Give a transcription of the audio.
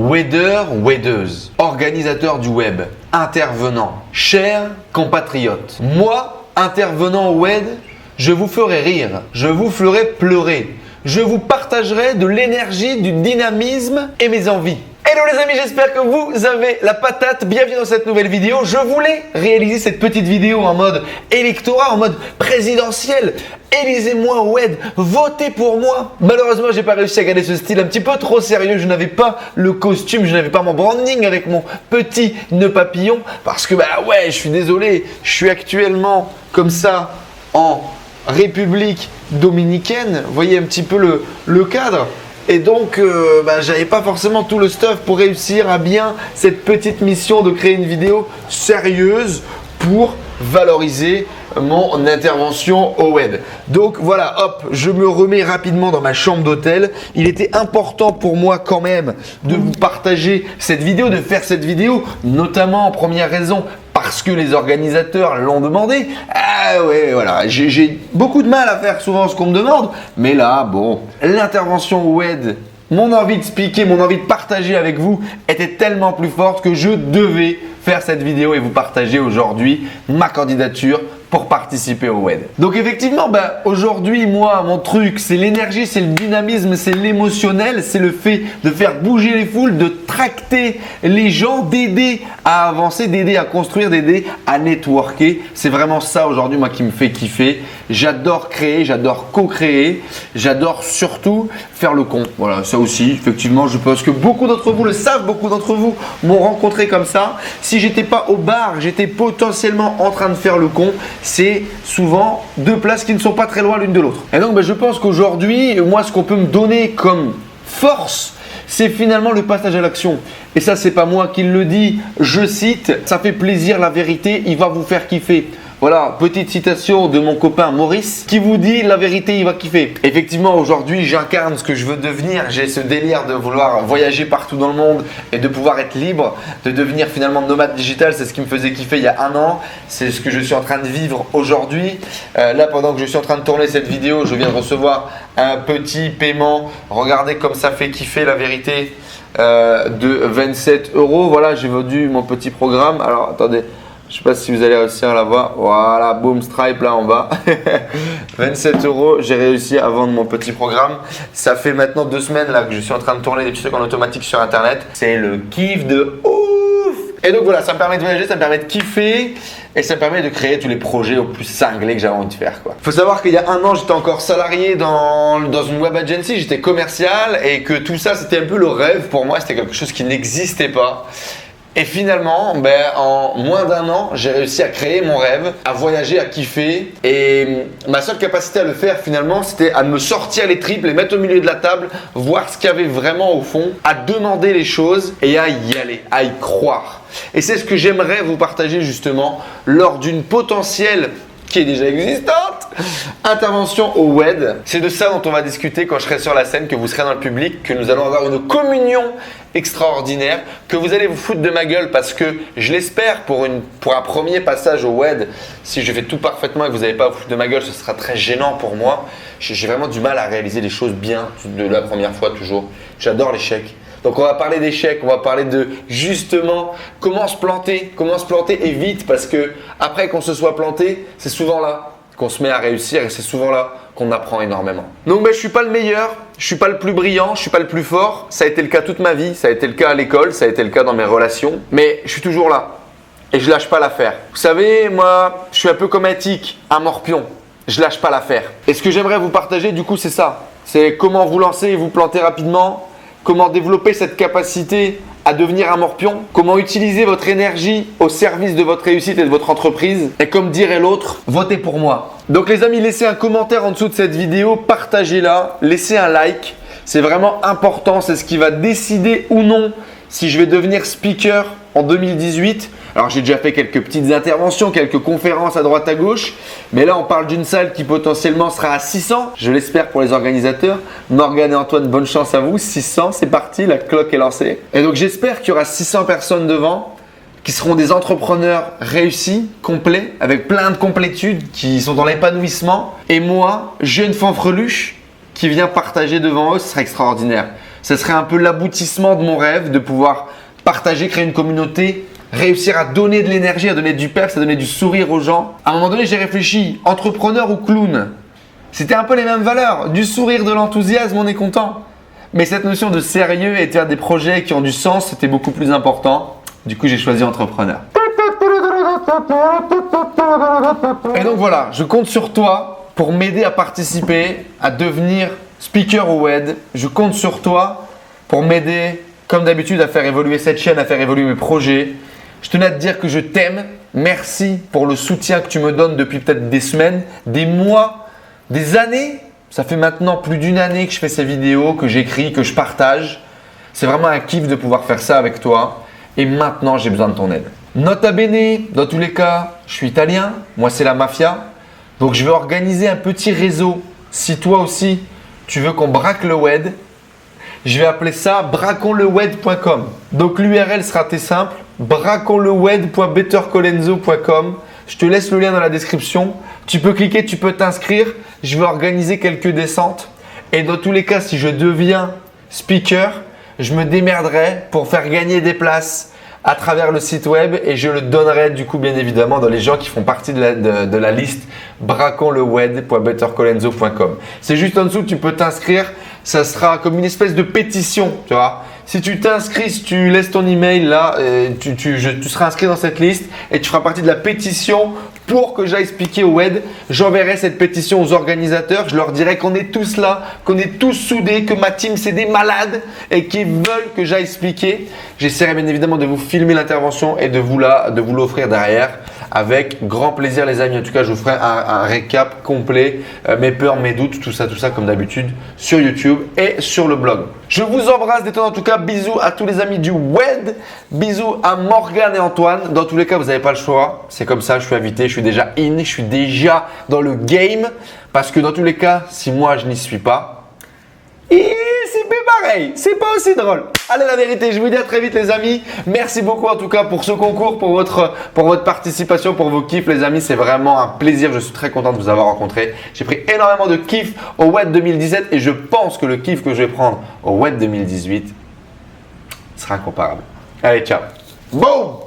Weader, wedeuse, organisateur du web, intervenant, chers compatriotes. Moi, intervenant au web, je vous ferai rire, je vous ferai pleurer, je vous partagerai de l'énergie, du dynamisme et mes envies. Hello les amis, j'espère que vous avez la patate. Bienvenue dans cette nouvelle vidéo. Je voulais réaliser cette petite vidéo en mode électorat, en mode présidentiel. Élisez-moi au WED, votez pour moi. Malheureusement, j'ai pas réussi à garder ce style un petit peu trop sérieux. Je n'avais pas le costume, je n'avais pas mon branding avec mon petit nœud papillon. Parce que je suis désolé, je suis actuellement comme ça en République dominicaine. Vous voyez un petit peu le cadre. Et donc, j'avais pas forcément tout le stuff pour réussir à bien cette petite mission de créer une vidéo sérieuse pour valoriser mon intervention au web. Donc voilà, hop, je me remets rapidement dans ma chambre d'hôtel. Il était important pour moi quand même de vous partager cette vidéo, de faire cette vidéo, notamment en première raison parce que les organisateurs l'ont demandé. Ah ouais, voilà, j'ai beaucoup de mal à faire souvent ce qu'on me demande, mais là, bon, l'intervention au web, mon envie de speaker, mon envie de partager avec vous était tellement plus forte que je devais faire cette vidéo et vous partager aujourd'hui ma candidature pour participer au WED. Donc effectivement, aujourd'hui, moi, mon truc, c'est l'énergie, c'est le dynamisme, c'est l'émotionnel, c'est le fait de faire bouger les foules, de tracter les gens, d'aider à avancer, d'aider à construire, d'aider à networker. C'est vraiment ça aujourd'hui, moi, qui me fait kiffer. J'adore créer, j'adore co-créer, j'adore surtout faire le con. Voilà, ça aussi, effectivement, je pense que beaucoup d'entre vous le savent, beaucoup d'entre vous m'ont rencontré comme ça. Si j'étais pas au bar, j'étais potentiellement en train de faire le con. C'est souvent deux places qui ne sont pas très loin l'une de l'autre. Et donc, je pense qu'aujourd'hui, moi, ce qu'on peut me donner comme force, c'est finalement le passage à l'action. Et ça, c'est pas moi qui le dis. Je cite, ça fait plaisir, la vérité, il va vous faire kiffer. Voilà, petite citation de mon copain Maurice qui vous dit la vérité, il va kiffer. Effectivement, aujourd'hui, j'incarne ce que je veux devenir. J'ai ce délire de vouloir voyager partout dans le monde et de pouvoir être libre, de devenir finalement nomade digital. C'est ce qui me faisait kiffer il y a un an. C'est ce que je suis en train de vivre aujourd'hui. Là, pendant que je suis en train de tourner cette vidéo, je viens de recevoir un petit paiement. Regardez comme ça fait kiffer, la vérité, de 27 €. Voilà, j'ai vendu mon petit programme. Alors, attendez. Je ne sais pas si vous allez réussir à la voir. Voilà, boom, stripe là en bas. 27 €, j'ai réussi à vendre mon petit programme. Ça fait maintenant 2 semaines là que je suis en train de tourner des petits trucs en automatique sur internet. C'est le kiff de ouf. Et donc voilà, ça me permet de voyager, ça me permet de kiffer et ça me permet de créer tous les projets au plus cinglés que j'avais envie de faire, quoi. Faut savoir qu'il y a un an, j'étais encore salarié dans une web agency, j'étais commercial et que tout ça, c'était un peu le rêve pour moi. C'était quelque chose qui n'existait pas. Et finalement, en moins d'un an, j'ai réussi à créer mon rêve, à voyager, à kiffer. Et ma seule capacité à le faire finalement, c'était à me sortir les tripes, les mettre au milieu de la table, voir ce qu'il y avait vraiment au fond, à demander les choses et à y aller, à y croire. Et c'est ce que j'aimerais vous partager justement lors d'une potentielle qui est déjà existante, intervention au WED. C'est de ça dont on va discuter quand je serai sur la scène, que vous serez dans le public, que nous allons avoir une communion extraordinaire, que vous allez vous foutre de ma gueule parce que je l'espère pour un premier passage au WED, si je fais tout parfaitement et que vous n'allez pas vous foutre de ma gueule, ce sera très gênant pour moi. J'ai vraiment du mal à réaliser les choses bien de la première fois toujours. J'adore l'échec. Donc on va parler d'échecs, on va parler de justement comment se planter et vite parce que après qu'on se soit planté, c'est souvent là qu'on se met à réussir et c'est souvent là qu'on apprend énormément. Donc je suis pas le meilleur, je suis pas le plus brillant, je suis pas le plus fort. Ça a été le cas toute ma vie, ça a été le cas à l'école, ça a été le cas dans mes relations, mais je suis toujours là et je lâche pas l'affaire. Vous savez, moi, je suis un peu comme un tic, un morpion. Je lâche pas l'affaire. Et ce que j'aimerais vous partager du coup, c'est ça. C'est comment vous lancer et vous planter rapidement. Comment développer cette capacité à devenir un morpion, comment utiliser votre énergie au service de votre réussite et de votre entreprise. Et comme dirait l'autre, votez pour moi. Donc les amis, laissez un commentaire en dessous de cette vidéo, partagez-la, laissez un like. C'est vraiment important, c'est ce qui va décider ou non si je vais devenir speaker en 2018. Alors j'ai déjà fait quelques petites interventions, quelques conférences à droite à gauche, mais là on parle d'une salle qui potentiellement sera à 600, je l'espère pour les organisateurs. Morgane et Antoine, bonne chance à vous, 600, c'est parti, la cloque est lancée. Et donc j'espère qu'il y aura 600 personnes devant, qui seront des entrepreneurs réussis, complets, avec plein de complétudes, qui sont dans l'épanouissement. Et moi, jeune fanfreluche, qui vient partager devant eux, ce sera extraordinaire. Ce serait un peu l'aboutissement de mon rêve de pouvoir partager, créer une communauté, réussir à donner de l'énergie, à donner du peps, à donner du sourire aux gens. À un moment donné, j'ai réfléchi, entrepreneur ou clown? C'était un peu les mêmes valeurs. Du sourire, de l'enthousiasme, on est content. Mais cette notion de sérieux et de faire des projets qui ont du sens, c'était beaucoup plus important. Du coup, j'ai choisi entrepreneur. Et donc voilà, je compte sur toi pour m'aider à participer, à devenir speaker au WED. Je compte sur toi pour m'aider, comme d'habitude, à faire évoluer cette chaîne, à faire évoluer mes projets. Je tenais à te dire que je t'aime. Merci pour le soutien que tu me donnes depuis peut-être des semaines, des mois, des années. Ça fait maintenant plus d'une année que je fais ces vidéos, que j'écris, que je partage. C'est vraiment un kiff de pouvoir faire ça avec toi. Et maintenant, j'ai besoin de ton aide. Nota bene, dans tous les cas, je suis italien. Moi, c'est la mafia. Donc, je vais organiser un petit réseau. Si toi aussi, tu veux qu'on braque le WED, je vais appeler ça braquonlewed.com. Donc, l'URL sera très simple. braquonlewed.bettercolenso.com. Je te laisse le lien dans la description. Tu peux cliquer, tu peux t'inscrire. Je vais organiser quelques descentes. Et dans tous les cas, si je deviens speaker, je me démerderai pour faire gagner des places à travers le site web et je le donnerai du coup bien évidemment dans les gens qui font partie de la liste braquonlewed.bettercolenso.com. C'est juste en dessous, tu peux t'inscrire. Ça sera comme une espèce de pétition, tu vois. Si tu t'inscris, si tu laisses ton email là, tu seras inscrit dans cette liste et tu feras partie de la pétition pour que j'aille expliquer au WED. J'enverrai cette pétition aux organisateurs. Je leur dirai qu'on est tous là, qu'on est tous soudés, que ma team c'est des malades et qu'ils veulent que j'aille expliquer. J'essaierai bien évidemment de vous filmer l'intervention et de vous l'offrir derrière avec grand plaisir les amis. En tout cas, je vous ferai un récap complet, mes peurs, mes doutes, tout ça comme d'habitude sur YouTube et sur le blog. Je vous embrasse détendre en tout cas. Bisous à tous les amis du WED. Bisous à Morgane et Antoine. Dans tous les cas, vous n'avez pas le choix. C'est comme ça, je suis invité, je suis déjà in, je suis déjà dans le game. Parce que dans tous les cas, si moi je n'y suis pas, c'est pas pareil, c'est pas aussi drôle. Allez, la vérité, je vous dis à très vite les amis. Merci beaucoup en tout cas pour ce concours, pour votre participation, pour vos kiffs les amis. C'est vraiment un plaisir, je suis très content de vous avoir rencontré. J'ai pris énormément de kiff au WED 2017 et je pense que le kiff que je vais prendre au WED 2018 sera incomparable. Allez, ciao. Boum!